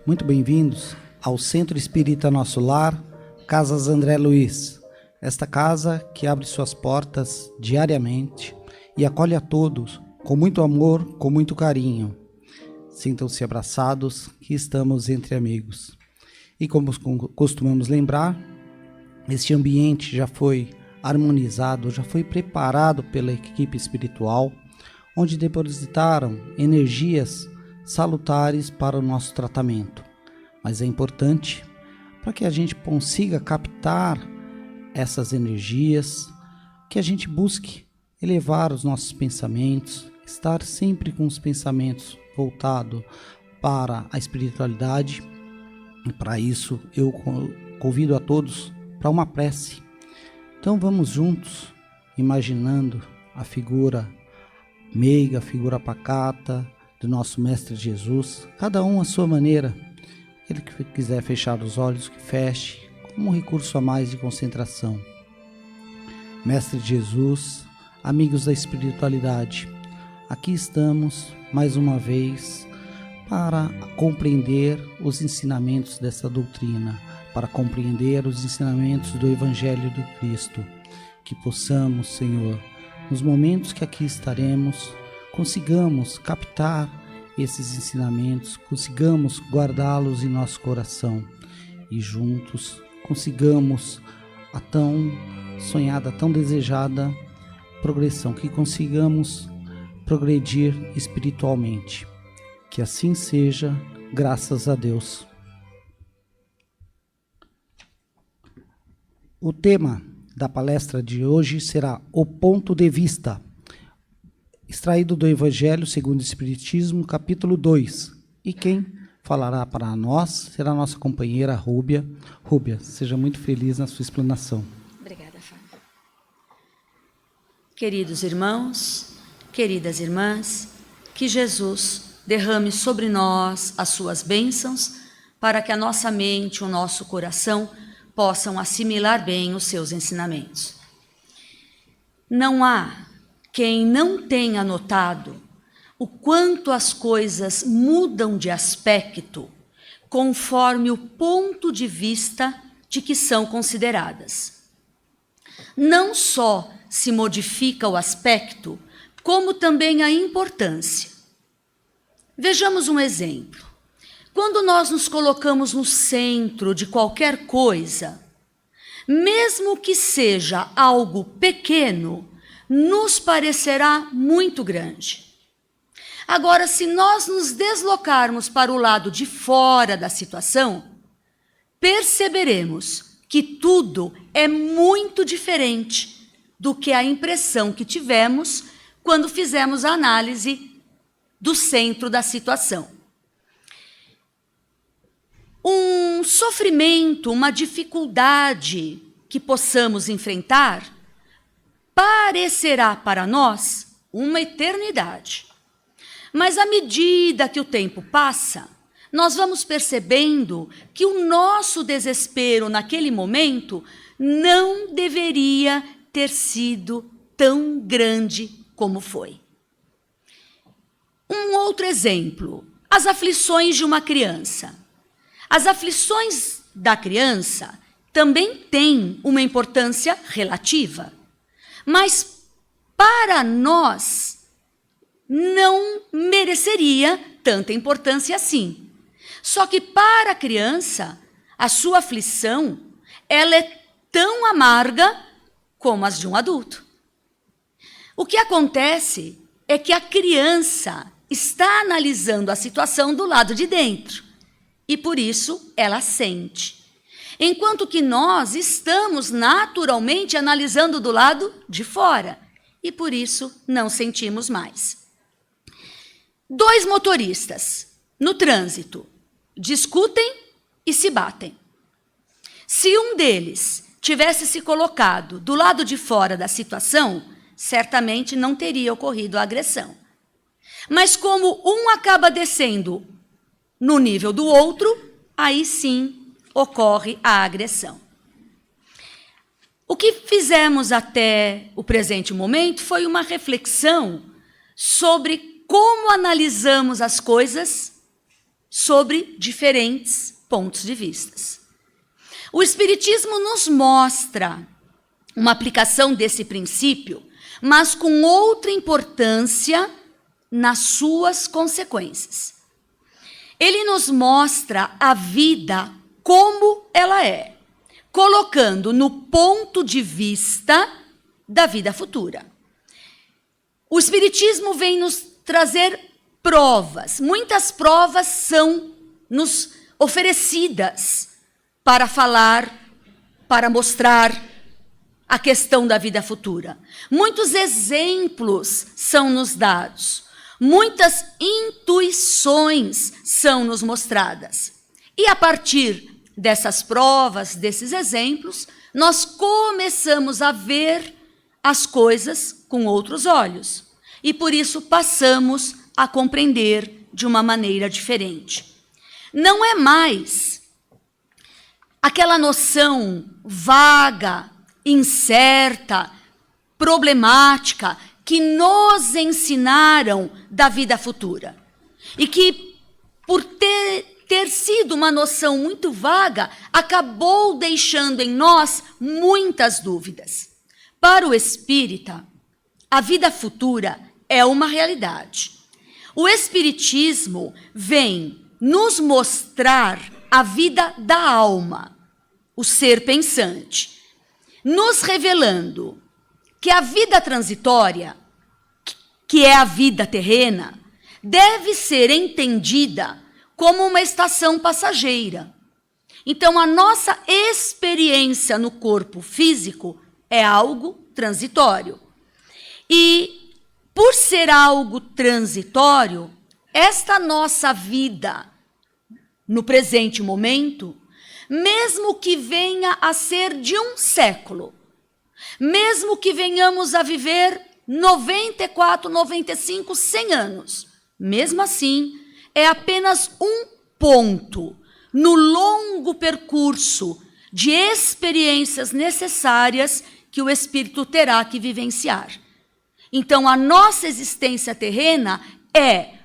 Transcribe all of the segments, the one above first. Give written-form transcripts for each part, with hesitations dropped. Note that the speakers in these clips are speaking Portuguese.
Muito bem-vindos ao Centro Espírita Nosso Lar, Casas André Luiz. Esta casa que abre suas portas diariamente e acolhe a todos com muito amor, com muito carinho. Sintam-se abraçados, que estamos entre amigos. E como costumamos lembrar, este ambiente já foi harmonizado, já foi preparado pela equipe espiritual, onde depositaram energias salutares para o nosso tratamento. Mas é importante para que a gente consiga captar essas energias, que a gente busque elevar os nossos pensamentos, estar sempre com os pensamentos voltados para a espiritualidade. E para isso eu convido a todos para uma prece. Então vamos juntos, imaginando a figura meiga, a figura pacata do nosso Mestre Jesus, cada um à sua maneira. Aquele que quiser fechar os olhos, que feche, como um recurso a mais de concentração. Mestre Jesus, amigos da espiritualidade, aqui estamos mais uma vez para compreender os ensinamentos dessa doutrina, para compreender os ensinamentos do Evangelho do Cristo. Que possamos, Senhor, nos momentos que aqui estaremos, consigamos captar esses ensinamentos, consigamos guardá-los em nosso coração e juntos consigamos a tão sonhada, tão desejada progressão, que consigamos progredir espiritualmente. Que assim seja, graças a Deus. O tema da palestra de hoje será o ponto de vista, extraído do Evangelho segundo o Espiritismo, capítulo 2. E quem falará para nós será a nossa companheira Rúbia. Rúbia, seja muito feliz na sua explanação. Obrigada, Fábio. Queridos irmãos, queridas irmãs, que Jesus derrame sobre nós as suas bênçãos, para que a nossa mente, o nosso coração possam assimilar bem os seus ensinamentos. Não há quem não tenha notado o quanto as coisas mudam de aspecto conforme o ponto de vista de que são consideradas. Não só se modifica o aspecto, como também a importância. Vejamos um exemplo. Quando nós nos colocamos no centro de qualquer coisa, mesmo que seja algo pequeno, nos parecerá muito grande. Agora, se nós nos deslocarmos para o lado de fora da situação, perceberemos que tudo é muito diferente do que a impressão que tivemos quando fizemos a análise do centro da situação. Um sofrimento, uma dificuldade que possamos enfrentar, parecerá para nós uma eternidade. Mas à medida que o tempo passa, nós vamos percebendo que o nosso desespero naquele momento não deveria ter sido tão grande como foi. Um outro exemplo, as aflições de uma criança. As aflições da criança também têm uma importância relativa, mas para nós não mereceria tanta importância assim. Só que para a criança, a sua aflição, ela é tão amarga como as de um adulto. O que acontece é que a criança está analisando a situação do lado de dentro e por isso ela sente. Enquanto que nós estamos naturalmente analisando do lado de fora e por isso não sentimos mais. 2 motoristas no trânsito discutem e se batem. Se um deles tivesse se colocado do lado de fora da situação, certamente não teria ocorrido a agressão. Mas como um acaba descendo no nível do outro, aí sim ocorre a agressão. O que fizemos até o presente momento foi uma reflexão sobre como analisamos as coisas sobre diferentes pontos de vista. O Espiritismo nos mostra uma aplicação desse princípio, mas com outra importância nas suas consequências. Ele nos mostra a vida como ela é, colocando no ponto de vista da vida futura. O Espiritismo vem nos trazer provas. Muitas provas são nos oferecidas para falar, para mostrar a questão da vida futura. Muitos exemplos são nos dados. Muitas intuições são nos mostradas. E a partir dessas provas, desses exemplos, nós começamos a ver as coisas com outros olhos. E por isso passamos a compreender de uma maneira diferente. Não é mais aquela noção vaga, incerta, problemática que nos ensinaram da vida futura. E que, por ter sido uma noção muito vaga, acabou deixando em nós muitas dúvidas. Para o espírita, a vida futura é uma realidade. O Espiritismo vem nos mostrar a vida da alma, o ser pensante, nos revelando que a vida transitória, que é a vida terrena, deve ser entendida como uma estação passageira. Então, a nossa experiência no corpo físico é algo transitório. E, por ser algo transitório, esta nossa vida, no presente momento, mesmo que venha a ser de um século, mesmo que venhamos a viver 94, 95, 100 anos, mesmo assim, é apenas um ponto no longo percurso de experiências necessárias que o espírito terá que vivenciar. Então, a nossa existência terrena é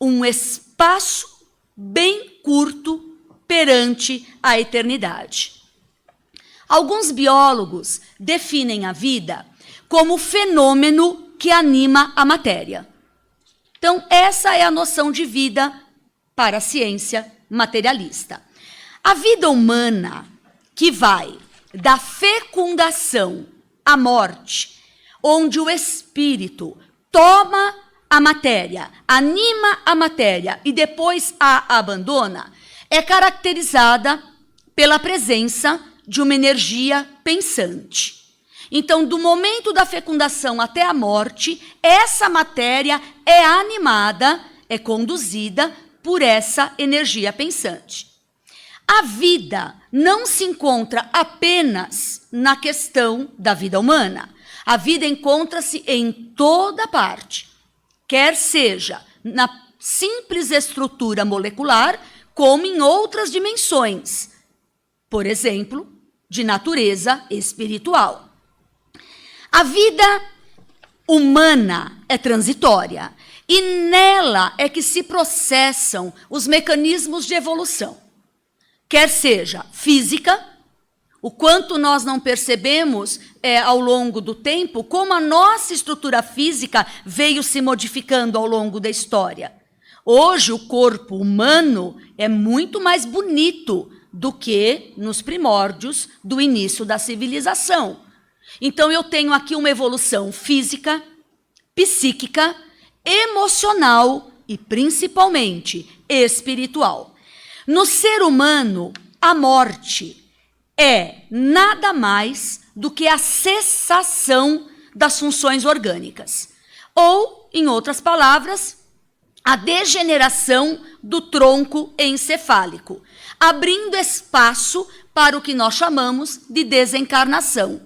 um espaço bem curto perante a eternidade. Alguns biólogos definem a vida como fenômeno que anima a matéria. Então, essa é a noção de vida para a ciência materialista. A vida humana, que vai da fecundação à morte, onde o espírito toma a matéria, anima a matéria e depois a abandona, é caracterizada pela presença de uma energia pensante. Então, do momento da fecundação até a morte, essa matéria é animada, é conduzida por essa energia pensante. A vida não se encontra apenas na questão da vida humana. A vida encontra-se em toda parte, quer seja na simples estrutura molecular, como em outras dimensões, por exemplo, de natureza espiritual. A vida humana é transitória e nela é que se processam os mecanismos de evolução, quer seja física, o quanto nós não percebemos ao longo do tempo, como a nossa estrutura física veio se modificando ao longo da história. Hoje, o corpo humano é muito mais bonito do que nos primórdios do início da civilização. Então, eu tenho aqui uma evolução física, psíquica, emocional e, principalmente, espiritual. No ser humano, a morte é nada mais do que a cessação das funções orgânicas. Ou, em outras palavras, a degeneração do tronco encefálico, abrindo espaço para o que nós chamamos de desencarnação,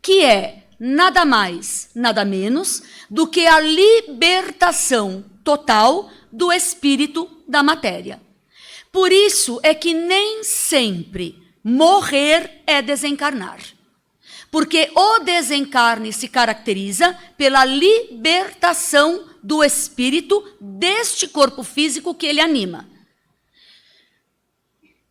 que é nada mais, nada menos do que a libertação total do espírito da matéria. Por isso é que nem sempre morrer é desencarnar. Porque o desencarne se caracteriza pela libertação do espírito deste corpo físico que ele anima.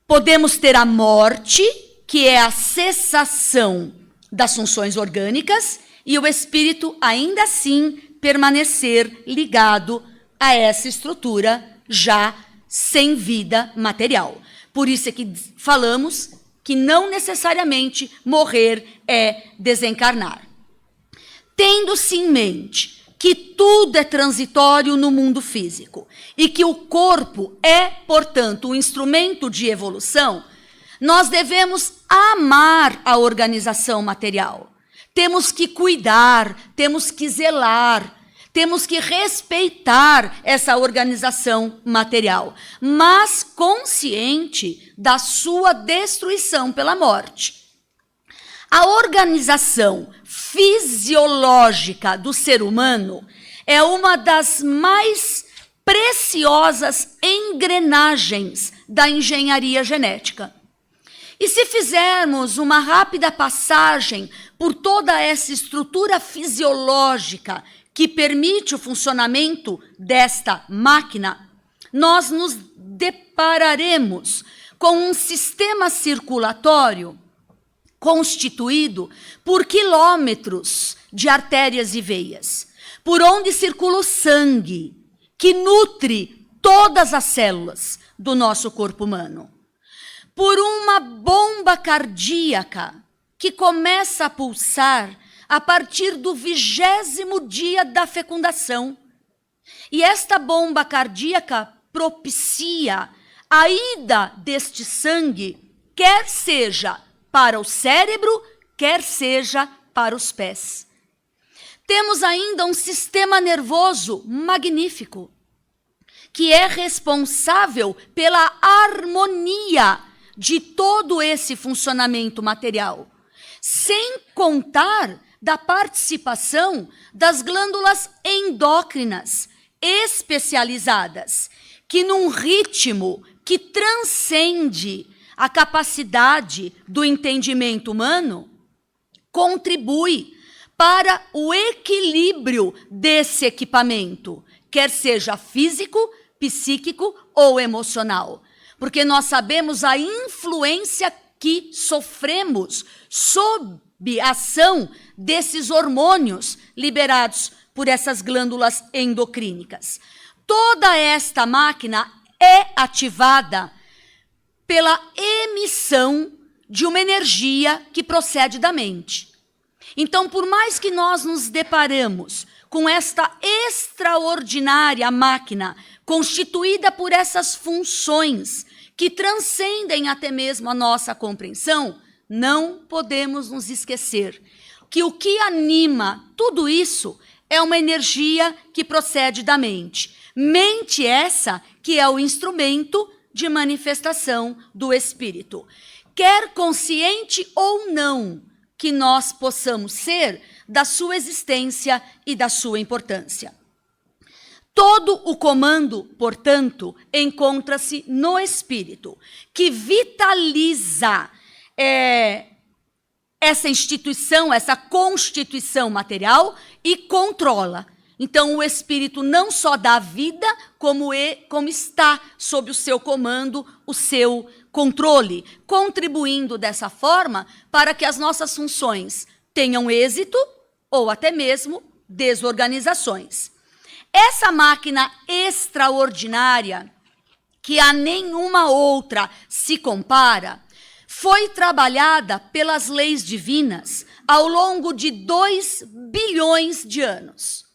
Podemos ter a morte, que é a cessação das funções orgânicas, e o espírito ainda assim permanecer ligado a essa estrutura já sem vida material. Por isso é que falamos que não necessariamente morrer é desencarnar. Tendo-se em mente que tudo é transitório no mundo físico e que o corpo é, portanto, um instrumento de evolução, nós devemos amar a organização material. Temos que cuidar, temos que zelar, temos que respeitar essa organização material, mas consciente da sua destruição pela morte. A organização fisiológica do ser humano é uma das mais preciosas engrenagens da engenharia genética. E se fizermos uma rápida passagem por toda essa estrutura fisiológica que permite o funcionamento desta máquina, nós nos depararemos com um sistema circulatório constituído por quilômetros de artérias e veias, por onde circula o sangue, que nutre todas as células do nosso corpo humano, por uma bomba cardíaca que começa a pulsar a partir do 20º dia da fecundação. E esta bomba cardíaca propicia a ida deste sangue, quer seja para o cérebro, quer seja para os pés. Temos ainda um sistema nervoso magnífico, que é responsável pela harmonia de todo esse funcionamento material, sem contar da participação das glândulas endócrinas especializadas, que num ritmo que transcende a capacidade do entendimento humano, contribui para o equilíbrio desse equipamento, quer seja físico, psíquico ou emocional. Porque nós sabemos a influência que sofremos sob a ação desses hormônios liberados por essas glândulas endocrínicas. Toda esta máquina é ativada pela emissão de uma energia que procede da mente. Então, por mais que nós nos deparamos com esta extraordinária máquina constituída por essas funções que transcendem até mesmo a nossa compreensão, não podemos nos esquecer que o que anima tudo isso é uma energia que procede da mente. Mente essa que é o instrumento de manifestação do espírito. Quer consciente ou não que nós possamos ser da sua existência e da sua importância. Todo o comando, portanto, encontra-se no espírito, que vitaliza essa instituição, essa constituição material e controla. Então, o espírito não só dá vida, como está sob o seu comando, o seu controle, contribuindo dessa forma para que as nossas funções tenham êxito ou até mesmo desorganizações. Essa máquina extraordinária, que a nenhuma outra se compara, foi trabalhada pelas leis divinas ao longo de 2 bilhões de anos.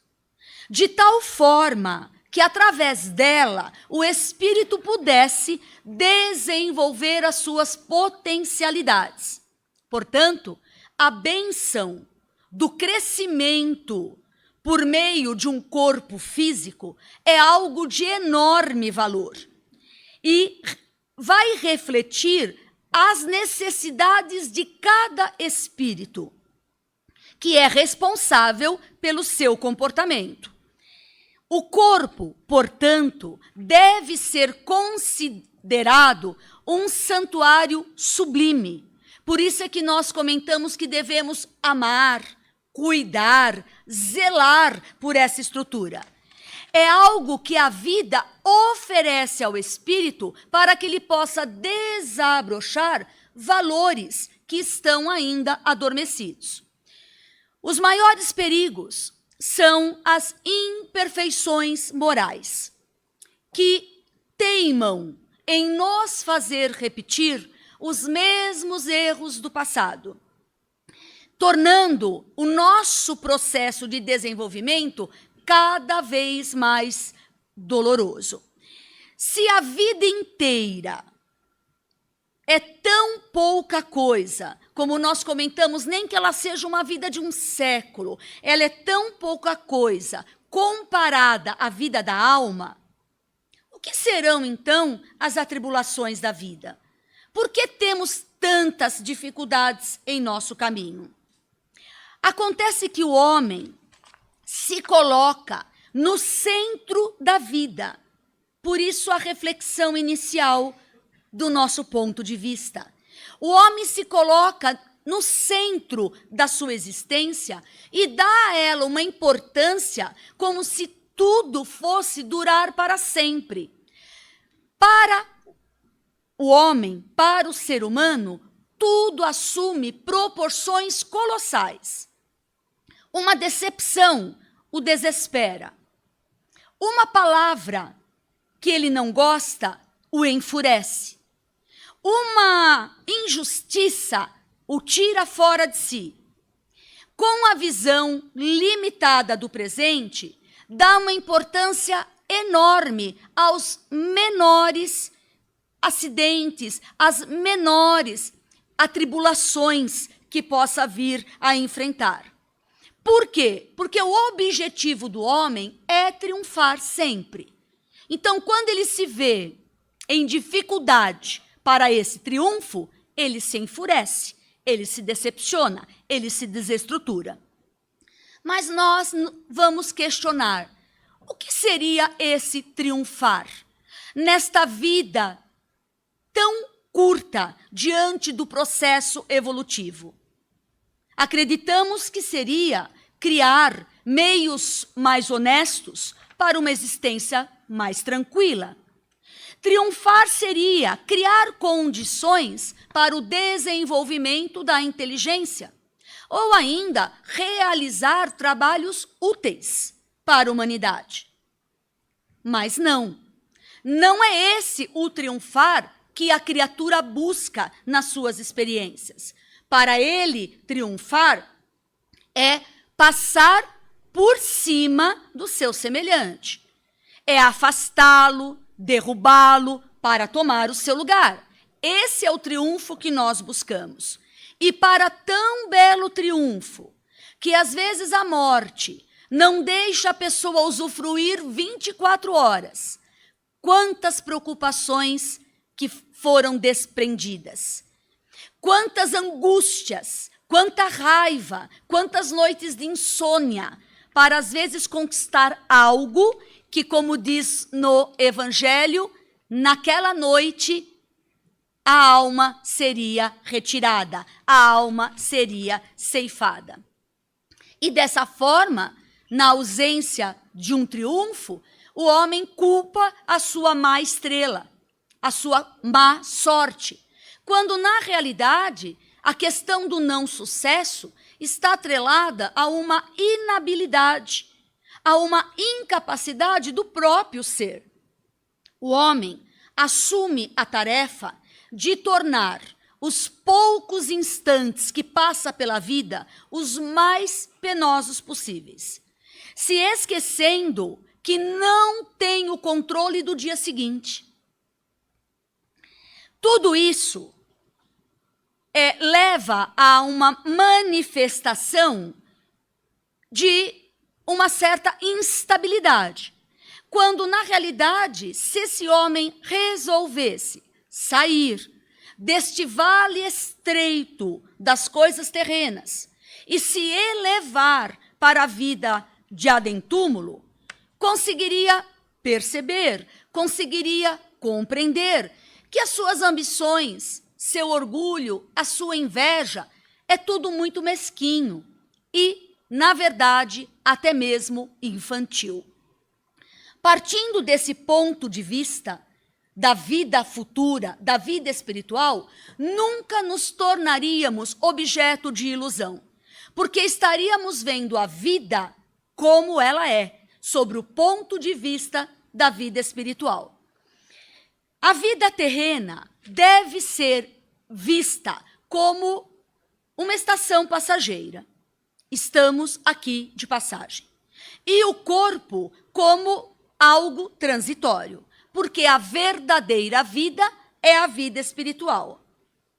De tal forma que, através dela, o espírito pudesse desenvolver as suas potencialidades. Portanto, a bênção do crescimento por meio de um corpo físico é algo de enorme valor e vai refletir as necessidades de cada espírito, que é responsável pelo seu comportamento. O corpo, portanto, deve ser considerado um santuário sublime. Por isso é que nós comentamos que devemos amar, cuidar, zelar por essa estrutura. É algo que a vida oferece ao espírito para que ele possa desabrochar valores que estão ainda adormecidos. Os maiores perigos são as imperfeições morais, que teimam em nos fazer repetir os mesmos erros do passado, tornando o nosso processo de desenvolvimento cada vez mais doloroso. Se a vida inteira é tão pouca coisa, como nós comentamos, nem que ela seja uma vida de um século, ela é tão pouca coisa comparada à vida da alma, o que serão então as atribulações da vida? Por que temos tantas dificuldades em nosso caminho? Acontece que o homem se coloca no centro da vida. Por isso a reflexão inicial do nosso ponto de vista. O homem se coloca no centro da sua existência e dá a ela uma importância como se tudo fosse durar para sempre. Para o homem, para o ser humano, tudo assume proporções colossais. Uma decepção o desespera. Uma palavra que ele não gosta o enfurece. Uma injustiça o tira fora de si. Com a visão limitada do presente, dá uma importância enorme aos menores acidentes, às menores atribulações que possa vir a enfrentar. Por quê? Porque o objetivo do homem é triunfar sempre. Então, quando ele se vê em dificuldade para esse triunfo, ele se enfurece, ele se decepciona, ele se desestrutura. Mas nós vamos questionar, o que seria esse triunfar? Nesta vida tão curta diante do processo evolutivo. Acreditamos que seria criar meios mais honestos para uma existência mais tranquila. Triunfar seria criar condições para o desenvolvimento da inteligência, ou ainda realizar trabalhos úteis para a humanidade. Mas não é esse o triunfar que a criatura busca nas suas experiências. Para ele, triunfar é passar por cima do seu semelhante, é afastá-lo, derrubá-lo para tomar o seu lugar. Esse é o triunfo que nós buscamos. E para tão belo triunfo, que às vezes a morte não deixa a pessoa usufruir 24 horas, quantas preocupações que foram desprendidas, quantas angústias, quanta raiva, quantas noites de insônia, para às vezes conquistar algo que, como diz no Evangelho, naquela noite a alma seria retirada, a alma seria ceifada. E dessa forma, na ausência de um triunfo, o homem culpa a sua má estrela, a sua má sorte, quando na realidade a questão do não sucesso está atrelada a uma inabilidade, a uma incapacidade do próprio ser. O homem assume a tarefa de tornar os poucos instantes que passa pela vida os mais penosos possíveis, se esquecendo que não tem o controle do dia seguinte. Tudo isso leva a uma manifestação de uma certa instabilidade, quando, na realidade, se esse homem resolvesse sair deste vale estreito das coisas terrenas e se elevar para a vida de adentúmulo, conseguiria perceber, conseguiria compreender que as suas ambições, seu orgulho, a sua inveja, é tudo muito mesquinho e, na verdade, até mesmo infantil. Partindo desse ponto de vista da vida futura, da vida espiritual, nunca nos tornaríamos objeto de ilusão, porque estaríamos vendo a vida como ela é, sobre o ponto de vista da vida espiritual. A vida terrena deve ser vista como uma estação passageira. Estamos aqui de passagem. E o corpo como algo transitório, porque a verdadeira vida é a vida espiritual.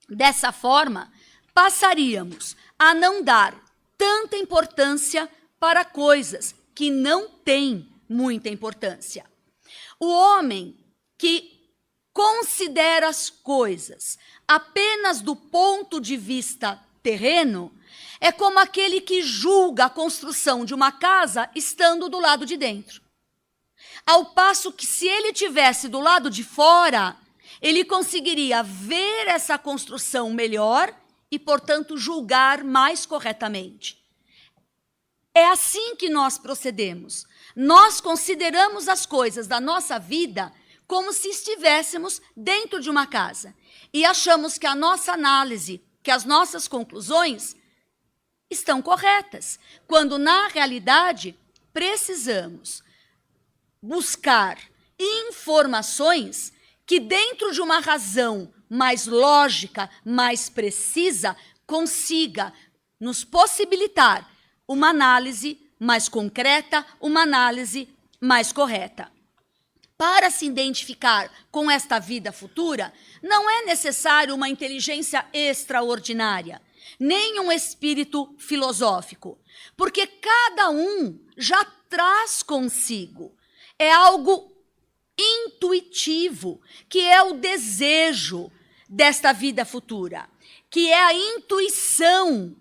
Dessa forma, passaríamos a não dar tanta importância para coisas que não têm muita importância. O homem que considera as coisas apenas do ponto de vista terreno é como aquele que julga a construção de uma casa estando do lado de dentro. Ao passo que, se ele tivesse do lado de fora, ele conseguiria ver essa construção melhor e, portanto, julgar mais corretamente. É assim que nós procedemos. Nós consideramos as coisas da nossa vida como se estivéssemos dentro de uma casa e achamos que a nossa análise, que as nossas conclusões estão corretas, quando, na realidade, precisamos buscar informações que, dentro de uma razão mais lógica, mais precisa, consiga nos possibilitar uma análise mais concreta, uma análise mais correta. Para se identificar com esta vida futura, não é necessário uma inteligência extraordinária, nem um espírito filosófico, porque cada um já traz consigo. É algo intuitivo, que é o desejo desta vida futura, que é a intuição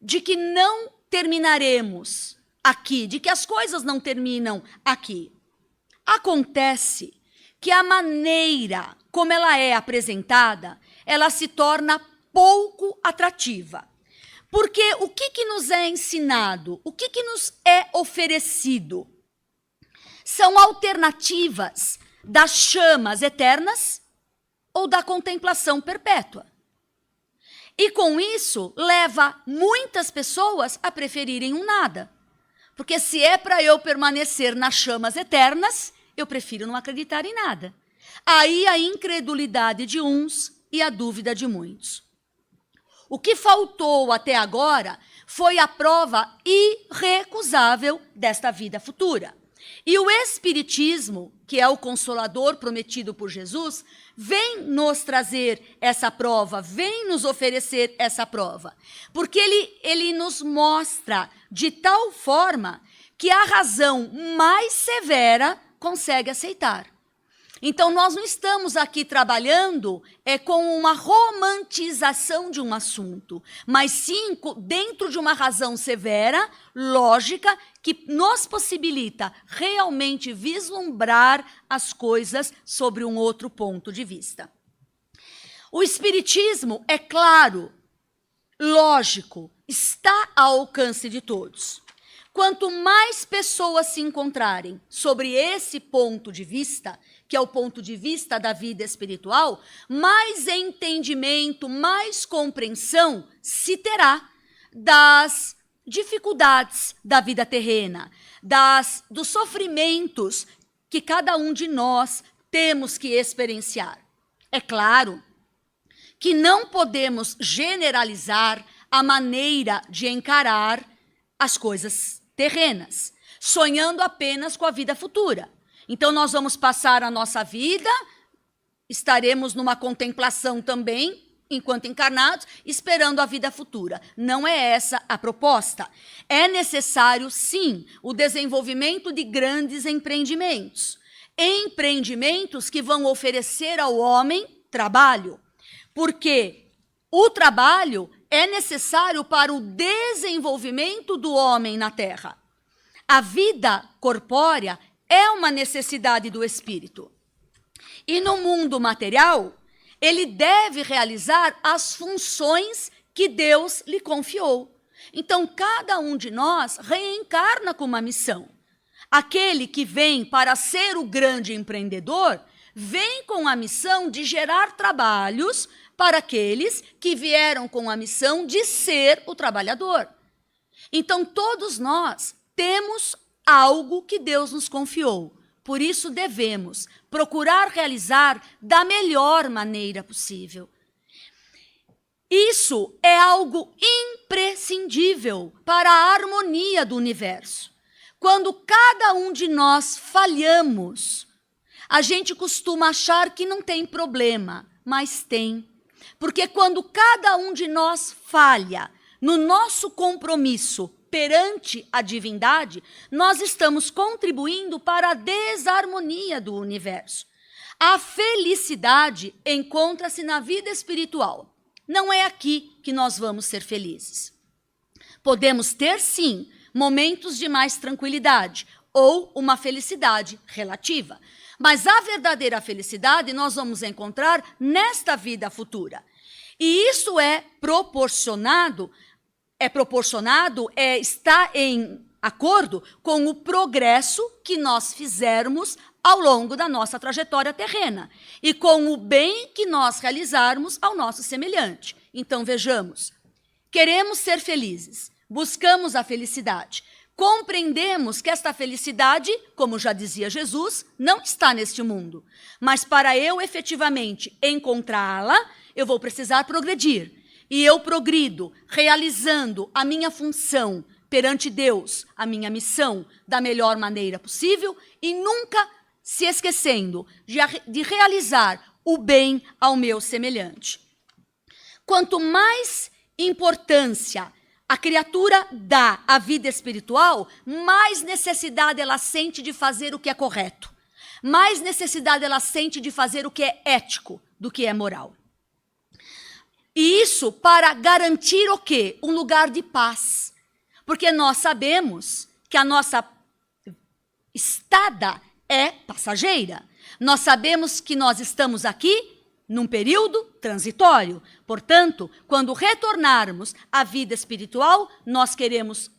de que não terminaremos aqui, de que as coisas não terminam aqui. Acontece que a maneira como ela é apresentada, ela se torna pouco atrativa. Porque o que nos é ensinado, o que nos é oferecido? São alternativas das chamas eternas ou da contemplação perpétua. E com isso, leva muitas pessoas a preferirem um nada. Porque se é para eu permanecer nas chamas eternas, eu prefiro não acreditar em nada. Aí a incredulidade de uns e a dúvida de muitos. O que faltou até agora foi a prova irrecusável desta vida futura. E o Espiritismo, que é o Consolador prometido por Jesus, vem nos trazer essa prova, vem nos oferecer essa prova. Porque ele nos mostra de tal forma que a razão mais severa consegue aceitar. Então, nós não estamos aqui trabalhando com uma romantização de um assunto, mas sim dentro de uma razão severa, lógica, que nos possibilita realmente vislumbrar as coisas sobre um outro ponto de vista. O Espiritismo, é claro, lógico, está ao alcance de todos. Quanto mais pessoas se encontrarem sobre esse ponto de vista, que é o ponto de vista da vida espiritual, mais entendimento, mais compreensão se terá das dificuldades da vida terrena, dos sofrimentos que cada um de nós temos que experienciar. É claro que não podemos generalizar a maneira de encarar as coisas terrenas, sonhando apenas com a vida futura. Então, nós vamos passar a nossa vida, estaremos numa contemplação também, enquanto encarnados, esperando a vida futura. Não é essa a proposta. É necessário, sim, o desenvolvimento de grandes empreendimentos. Empreendimentos que vão oferecer ao homem trabalho. Porque o trabalho é necessário para o desenvolvimento do homem na Terra. A vida corpórea é uma necessidade do espírito. E no mundo material, ele deve realizar as funções que Deus lhe confiou. Então, cada um de nós reencarna com uma missão. Aquele que vem para ser o grande empreendedor, vem com a missão de gerar trabalhos para aqueles que vieram com a missão de ser o trabalhador. Então, todos nós temos algo que Deus nos confiou. Por isso, devemos procurar realizar da melhor maneira possível. Isso é algo imprescindível para a harmonia do universo. Quando cada um de nós falhamos, a gente costuma achar que não tem problema, mas tem. Porque quando cada um de nós falha no nosso compromisso perante a divindade, nós estamos contribuindo para a desarmonia do universo. A felicidade encontra-se na vida espiritual. Não é aqui que nós vamos ser felizes. Podemos ter, sim, momentos de mais tranquilidade ou uma felicidade relativa. Mas a verdadeira felicidade nós vamos encontrar nesta vida futura. E isso está em acordo com o progresso que nós fizermos ao longo da nossa trajetória terrena e com o bem que nós realizarmos ao nosso semelhante. Então, vejamos, queremos ser felizes, buscamos a felicidade, compreendemos que esta felicidade, como já dizia Jesus, não está neste mundo, mas para eu efetivamente encontrá-la, eu vou precisar progredir. E eu progrido realizando a minha função perante Deus, a minha missão, da melhor maneira possível e nunca se esquecendo de realizar o bem ao meu semelhante. Quanto mais importância a criatura dá à vida espiritual, mais necessidade ela sente de fazer o que é correto, mais necessidade ela sente de fazer o que é ético do que é moral. E isso para garantir o quê? Um lugar de paz. Porque nós sabemos que a nossa estada é passageira. Nós sabemos que nós estamos aqui num período transitório. Portanto, quando retornarmos à vida espiritual, nós queremos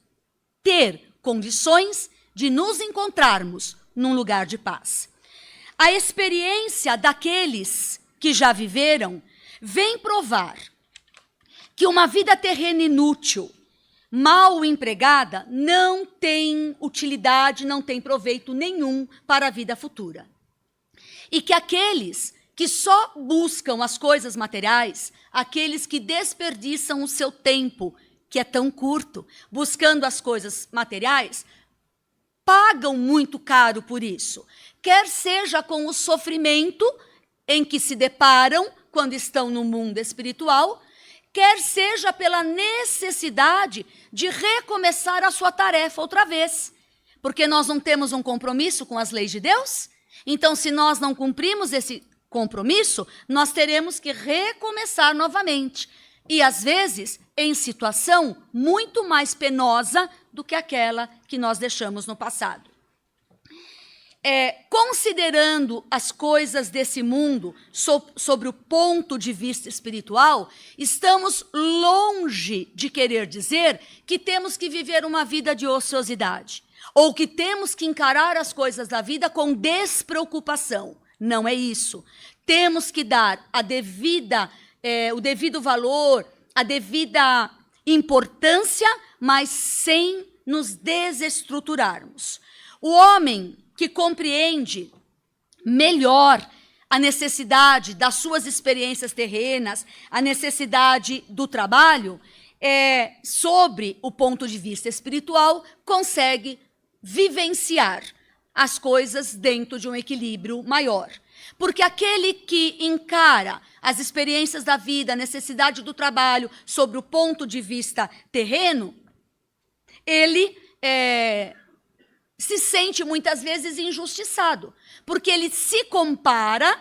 ter condições de nos encontrarmos num lugar de paz. A experiência daqueles que já viveram vem provar que uma vida terrena inútil, mal empregada, não tem utilidade, não tem proveito nenhum para a vida futura. E que aqueles que só buscam as coisas materiais, aqueles que desperdiçam o seu tempo, que é tão curto, buscando as coisas materiais, pagam muito caro por isso, quer seja com o sofrimento em que se deparam quando estão no mundo espiritual, quer seja pela necessidade de recomeçar a sua tarefa outra vez. Porque nós não temos um compromisso com as leis de Deus? Então, se nós não cumprimos esse compromisso, nós teremos que recomeçar novamente. E, às vezes, em situação muito mais penosa do que aquela que nós deixamos no passado. Considerando as coisas desse mundo sobre o ponto de vista espiritual, estamos longe de querer dizer que temos que viver uma vida de ociosidade ou que temos que encarar as coisas da vida com despreocupação. Não é isso. Temos que dar o devido valor, a devida importância, mas sem nos desestruturarmos. O homem que compreende melhor a necessidade das suas experiências terrenas, a necessidade do trabalho, sobre o ponto de vista espiritual, consegue vivenciar as coisas dentro de um equilíbrio maior. Porque aquele que encara as experiências da vida, a necessidade do trabalho, sobre o ponto de vista terreno, ele se sente muitas vezes injustiçado, porque ele se compara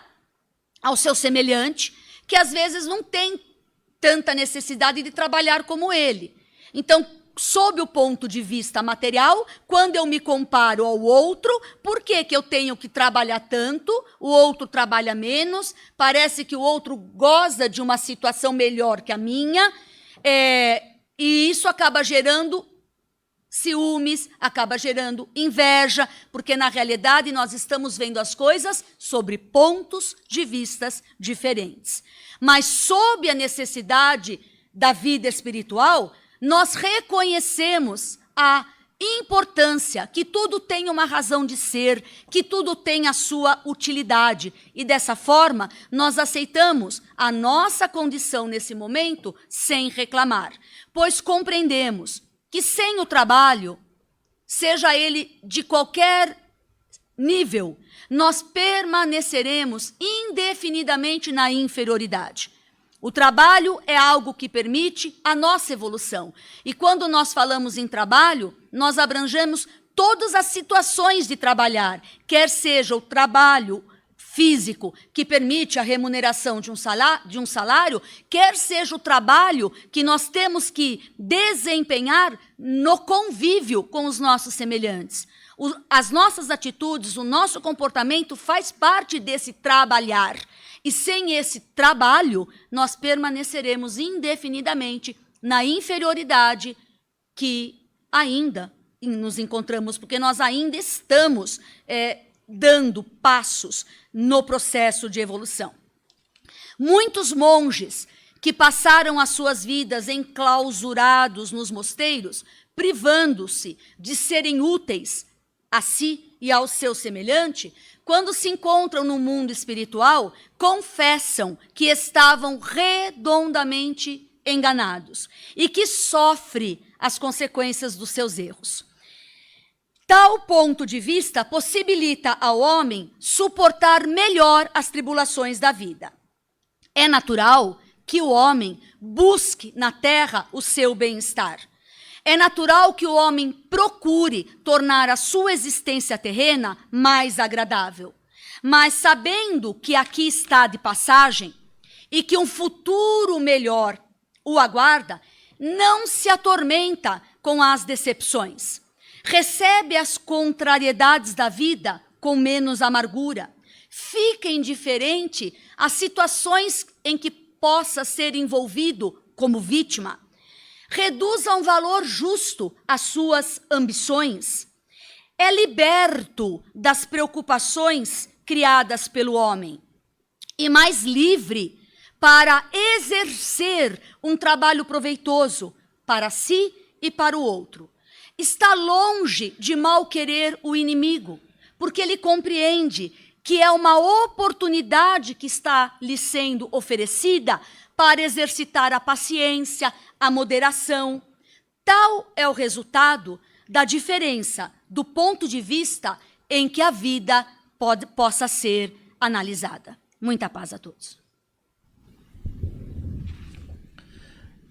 ao seu semelhante, que às vezes não tem tanta necessidade de trabalhar como ele. Então, sob o ponto de vista material, quando eu me comparo ao outro, por que eu tenho que trabalhar tanto, o outro trabalha menos, parece que o outro goza de uma situação melhor que a minha, e isso acaba gerando ciúmes, acaba gerando inveja, porque na realidade nós estamos vendo as coisas sobre pontos de vistas diferentes. Mas sob a necessidade da vida espiritual, nós reconhecemos a importância, que tudo tem uma razão de ser, que tudo tem a sua utilidade. E dessa forma, nós aceitamos a nossa condição nesse momento sem reclamar, pois compreendemos que sem o trabalho, seja ele de qualquer nível, nós permaneceremos indefinidamente na inferioridade. O trabalho é algo que permite a nossa evolução. E quando nós falamos em trabalho, nós abrangemos todas as situações de trabalhar, quer seja o trabalho físico, que permite a remuneração de um salário, quer seja o trabalho que nós temos que desempenhar no convívio com os nossos semelhantes. As nossas atitudes, o nosso comportamento faz parte desse trabalhar. E sem esse trabalho, nós permaneceremos indefinidamente na inferioridade que ainda nos encontramos, porque nós ainda estamos dando passos no processo de evolução. Muitos monges que passaram as suas vidas enclausurados nos mosteiros, privando-se de serem úteis a si e ao seu semelhante, quando se encontram no mundo espiritual, confessam que estavam redondamente enganados e que sofrem as consequências dos seus erros. Tal ponto de vista possibilita ao homem suportar melhor as tribulações da vida. É natural que o homem busque na terra o seu bem-estar. É natural que o homem procure tornar a sua existência terrena mais agradável. Mas sabendo que aqui está de passagem e que um futuro melhor o aguarda, não se atormenta com as decepções. Recebe as contrariedades da vida com menos amargura. Fica indiferente às situações em que possa ser envolvido como vítima. Reduz a um valor justo as suas ambições. É liberto das preocupações criadas pelo homem. E mais livre para exercer um trabalho proveitoso para si e para o outro. Está longe de mal querer o inimigo, porque ele compreende que é uma oportunidade que está lhe sendo oferecida para exercitar a paciência, a moderação. Tal é o resultado da diferença do ponto de vista em que a vida possa ser analisada. Muita paz a todos.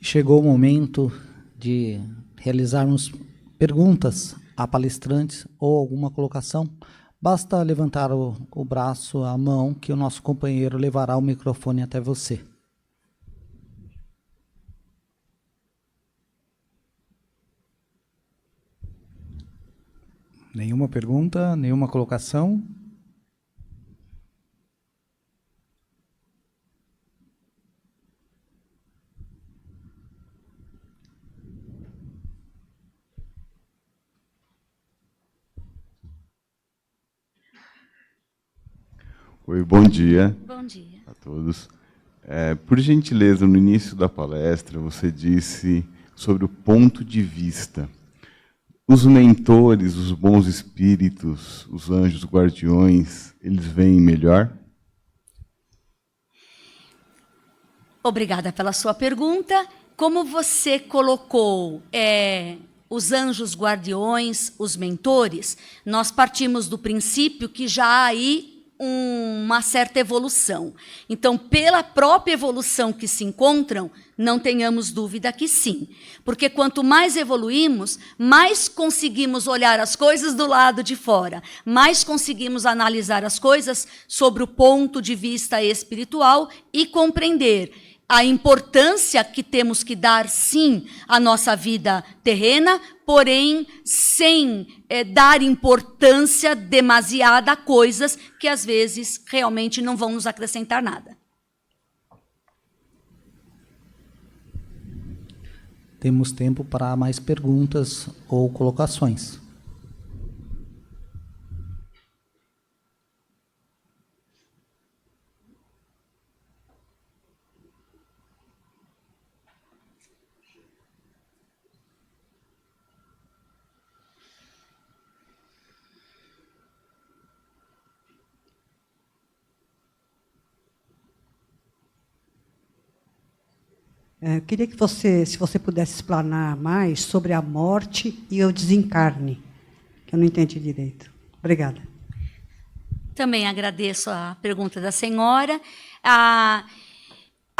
Chegou o momento de realizarmos perguntas a palestrantes ou alguma colocação. Basta levantar o braço, a mão, que o nosso companheiro levará o microfone até você. Nenhuma pergunta, nenhuma colocação? Oi, bom dia. Bom dia. A todos. Por gentileza, no início da palestra, você disse sobre o ponto de vista. Os mentores, os bons espíritos, os anjos guardiões, eles veem melhor? Obrigada pela sua pergunta. Como você colocou os anjos guardiões, os mentores, nós partimos do princípio que já há aí uma certa evolução. Então, pela própria evolução que se encontram, não tenhamos dúvida que sim. Porque quanto mais evoluímos, mais conseguimos olhar as coisas do lado de fora, mais conseguimos analisar as coisas sobre o ponto de vista espiritual e compreender a importância que temos que dar, sim, à nossa vida terrena, porém, sem dar importância demasiada a coisas que, às vezes, realmente não vão nos acrescentar nada. temos tempo para mais perguntas ou colocações. Eu queria que você, se você pudesse explanar mais sobre a morte e o desencarne, que eu não entendi direito. Obrigada. Também agradeço a pergunta da senhora. A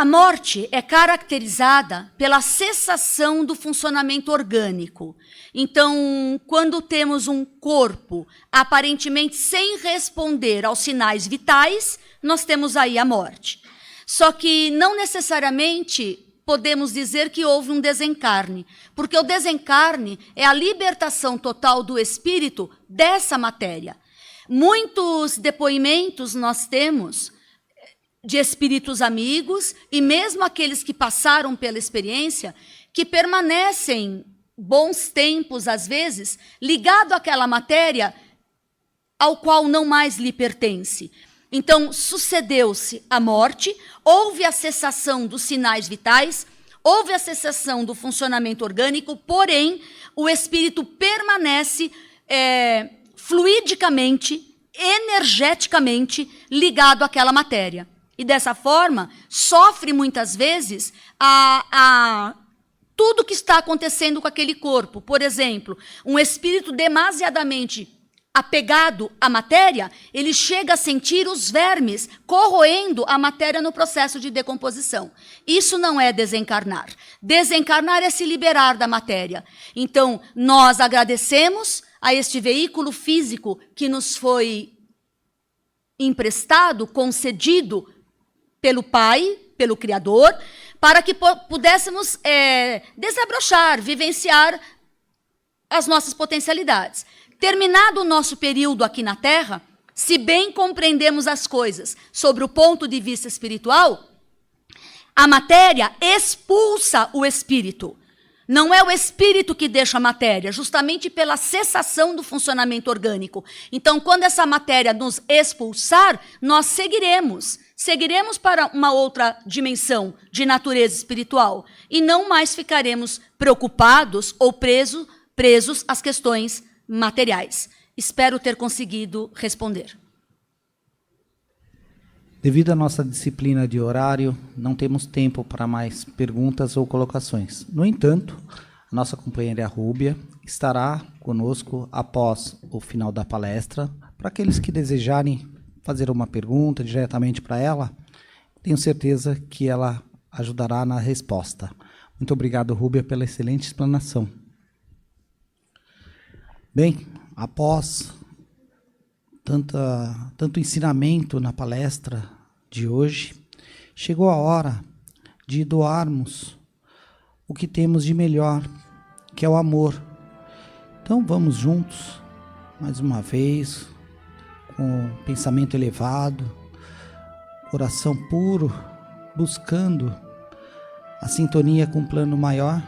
morte é caracterizada pela cessação do funcionamento orgânico. Então, quando temos um corpo aparentemente sem responder aos sinais vitais, nós temos aí a morte. Só que não necessariamente podemos dizer que houve um desencarne, porque o desencarne é a libertação total do espírito dessa matéria. Muitos depoimentos nós temos de espíritos amigos, e mesmo aqueles que passaram pela experiência, que permanecem bons tempos, às vezes, ligado àquela matéria ao qual não mais lhe pertence. Então, sucedeu-se a morte, houve a cessação dos sinais vitais, houve a cessação do funcionamento orgânico, porém, o espírito permanece fluidicamente, energeticamente ligado àquela matéria. E, dessa forma, sofre muitas vezes tudo que está acontecendo com aquele corpo. Por exemplo, um espírito demasiadamente apegado à matéria, ele chega a sentir os vermes corroendo a matéria no processo de decomposição. Isso não é desencarnar. Desencarnar é se liberar da matéria. Então, nós agradecemos a este veículo físico que nos foi emprestado, concedido pelo Pai, pelo Criador, para que pudéssemos desabrochar, vivenciar as nossas potencialidades. Terminado o nosso período aqui na Terra, se bem compreendemos as coisas sobre o ponto de vista espiritual, a matéria expulsa o espírito. Não é o espírito que deixa a matéria, justamente pela cessação do funcionamento orgânico. Então, quando essa matéria nos expulsar, nós seguiremos para uma outra dimensão de natureza espiritual e não mais ficaremos preocupados ou presos às questões materiais. Espero ter conseguido responder. Devido à nossa disciplina de horário, não temos tempo para mais perguntas ou colocações. No entanto, a nossa companheira Rúbia estará conosco após o final da palestra. Para aqueles que desejarem fazer uma pergunta diretamente para ela, tenho certeza que ela ajudará na resposta. Muito obrigado, Rúbia, pela excelente explanação. Bem, após tanto ensinamento na palestra de hoje, chegou a hora de doarmos o que temos de melhor, que é o amor. Então vamos juntos, mais uma vez, com pensamento elevado, coração puro, buscando a sintonia com o plano maior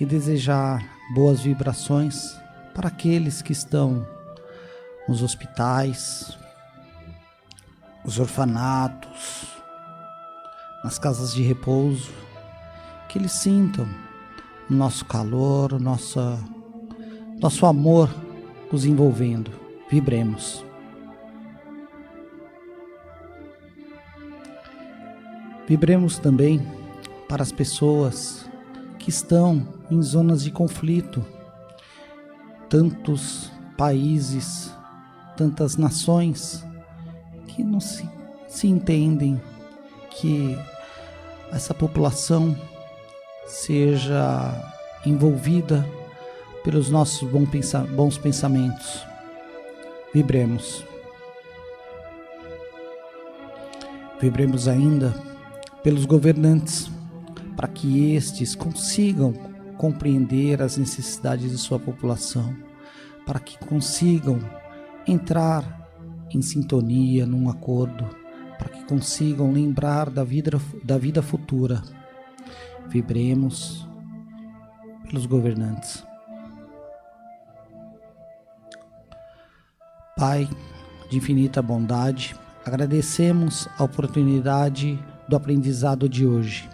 e desejar boas vibrações para aqueles que estão nos hospitais, nos orfanatos, nas casas de repouso, que eles sintam o nosso calor, o nosso amor os envolvendo. Vibremos. Vibremos também para as pessoas que estão em zonas de conflito, tantos países, tantas nações que não se entendem que essa população seja envolvida pelos nossos bons pensamentos. Vibremos. Vibremos ainda pelos governantes, para que estes consigam compreender as necessidades de sua população, para que consigam entrar em sintonia, num acordo, para que consigam lembrar da vida futura. Vibremos pelos governantes. Pai de infinita bondade, agradecemos a oportunidade do aprendizado de hoje.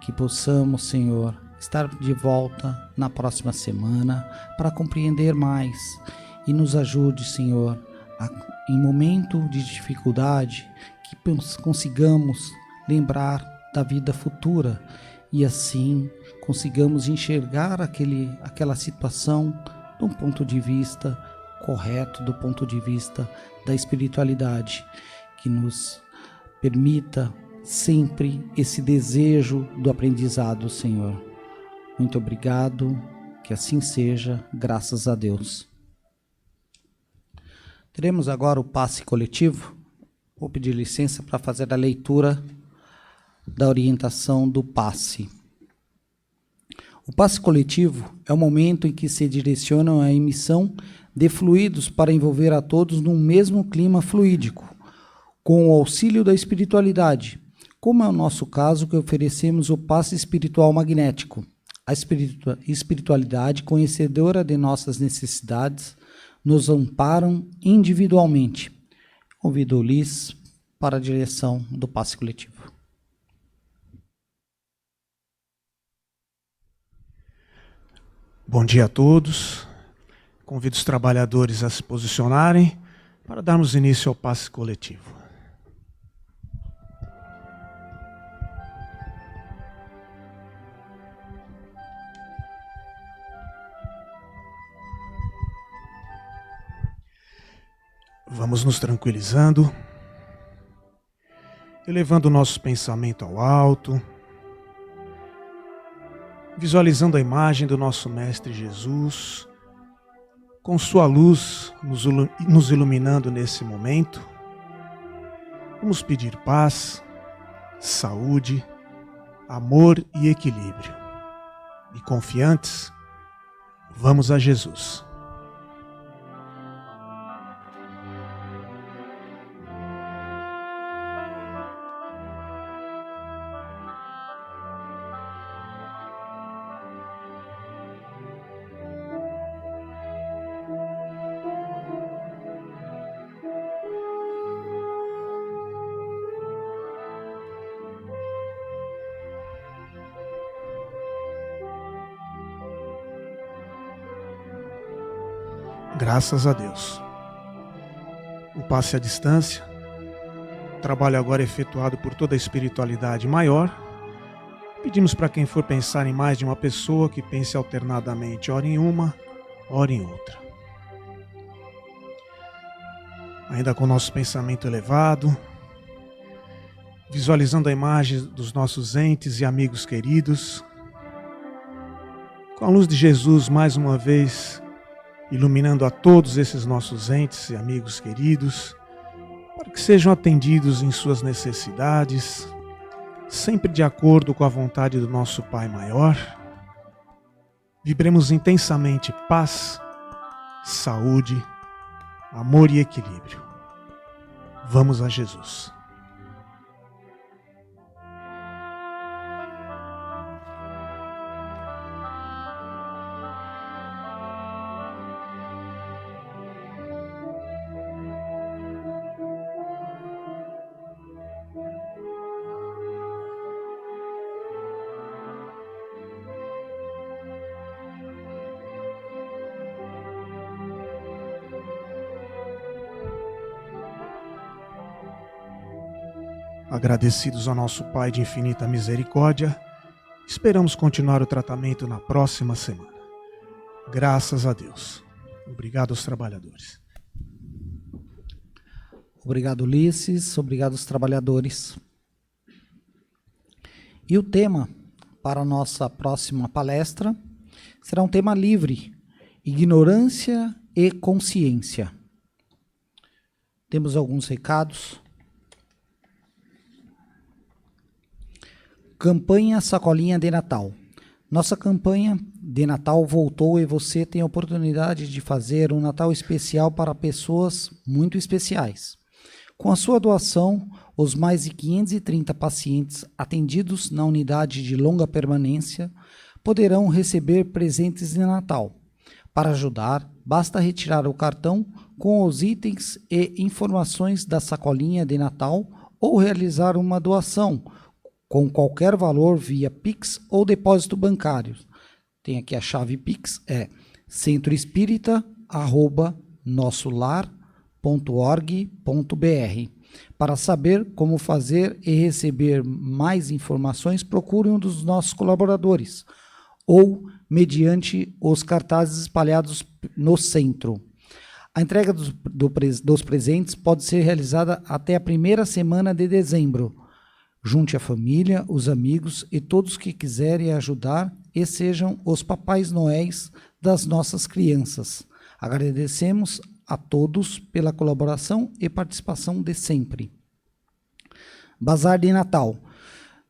Que possamos, Senhor, estar de volta na próxima semana para compreender mais e nos ajude, Senhor, em momento de dificuldade, que consigamos lembrar da vida futura e assim consigamos enxergar aquela situação de um ponto de vista correto, do ponto de vista da espiritualidade, que nos permita sempre esse desejo do aprendizado, Senhor. Muito obrigado, que assim seja, graças a Deus. Teremos agora o passe coletivo. Vou pedir licença para fazer a leitura da orientação do passe. O passe coletivo é o momento em que se direciona a emissão de fluidos para envolver a todos num mesmo clima fluídico, com o auxílio da espiritualidade, como é o nosso caso que oferecemos o passe espiritual magnético. A espiritualidade, conhecedora de nossas necessidades, nos amparam individualmente. Convido o Liz para a direção do passe coletivo. Bom dia a todos. Convido os trabalhadores a se posicionarem para darmos início ao passe coletivo. Vamos nos tranquilizando, elevando o nosso pensamento ao alto, visualizando a imagem do nosso Mestre Jesus, com sua luz nos iluminando nesse momento. Vamos pedir paz, saúde, amor e equilíbrio. E confiantes, vamos a Jesus. Graças a Deus. O passe à distância, o trabalho agora efetuado por toda a espiritualidade maior. Pedimos para quem for pensar em mais de uma pessoa que pense alternadamente, ora em uma, ora em outra. Ainda com o nosso pensamento elevado, visualizando a imagem dos nossos entes e amigos queridos, com a luz de Jesus mais uma vez iluminando a todos esses nossos entes e amigos queridos, para que sejam atendidos em suas necessidades, sempre de acordo com a vontade do nosso Pai Maior. Vibremos intensamente paz, saúde, amor e equilíbrio. Vamos a Jesus. Agradecidos ao nosso Pai de infinita misericórdia, esperamos continuar o tratamento na próxima semana. Graças a Deus. Obrigado aos trabalhadores. Obrigado, Ulisses. Obrigado aos trabalhadores. E o tema para a nossa próxima palestra será um tema livre: ignorância e consciência. Temos alguns recados. Campanha Sacolinha de Natal. Nossa campanha de Natal voltou e você tem a oportunidade de fazer um Natal especial para pessoas muito especiais. Com a sua doação, os mais de 530 pacientes atendidos na unidade de longa permanência poderão receber presentes de Natal. Para ajudar, basta retirar o cartão com os itens e informações da sacolinha de Natal ou realizar uma doação com qualquer valor via Pix ou depósito bancário. Tem aqui a chave Pix, é centroespírita@nossolar.org.br. Para saber como fazer e receber mais informações, procure um dos nossos colaboradores ou mediante os cartazes espalhados no centro. A entrega dos presentes pode ser realizada até a primeira semana de dezembro. Junte a família, os amigos e todos que quiserem ajudar e sejam os Papais Noéis das nossas crianças. Agradecemos a todos pela colaboração e participação de sempre. Bazar de Natal.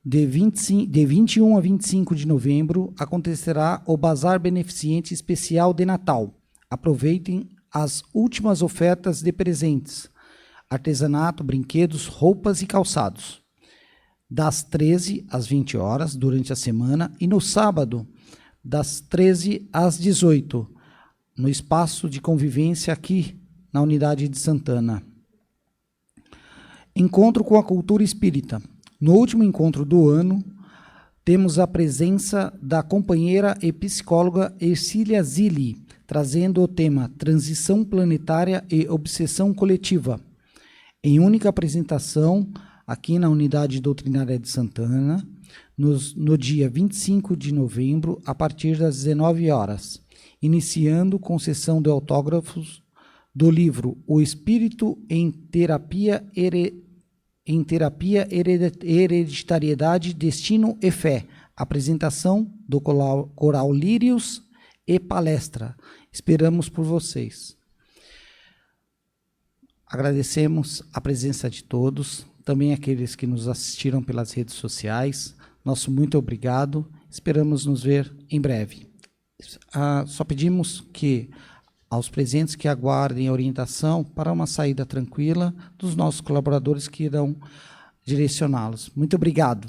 De 21 a 25 de novembro acontecerá o Bazar Beneficente Especial de Natal. Aproveitem as últimas ofertas de presentes, artesanato, brinquedos, roupas e calçados. Das 13 às 20 horas durante a semana e no sábado, das 13 às 18, no espaço de convivência aqui na Unidade de Santana. Encontro com a cultura espírita. No último encontro do ano, temos a presença da companheira e psicóloga Ercília Zilli, trazendo o tema Transição Planetária e Obsessão Coletiva. Em única apresentação, aqui na Unidade Doutrinária de Santana, no dia 25 de novembro, a partir das 19 horas, iniciando com sessão de autógrafos do livro O Espírito em Terapia, Hereditariedade, Destino e Fé, apresentação do Coral Lírios e palestra. Esperamos por vocês. Agradecemos a presença de todos, também aqueles que nos assistiram pelas redes sociais. Nosso muito obrigado. Esperamos nos ver em breve. Só pedimos que aos presentes que aguardem a orientação para uma saída tranquila dos nossos colaboradores que irão direcioná-los. Muito obrigado.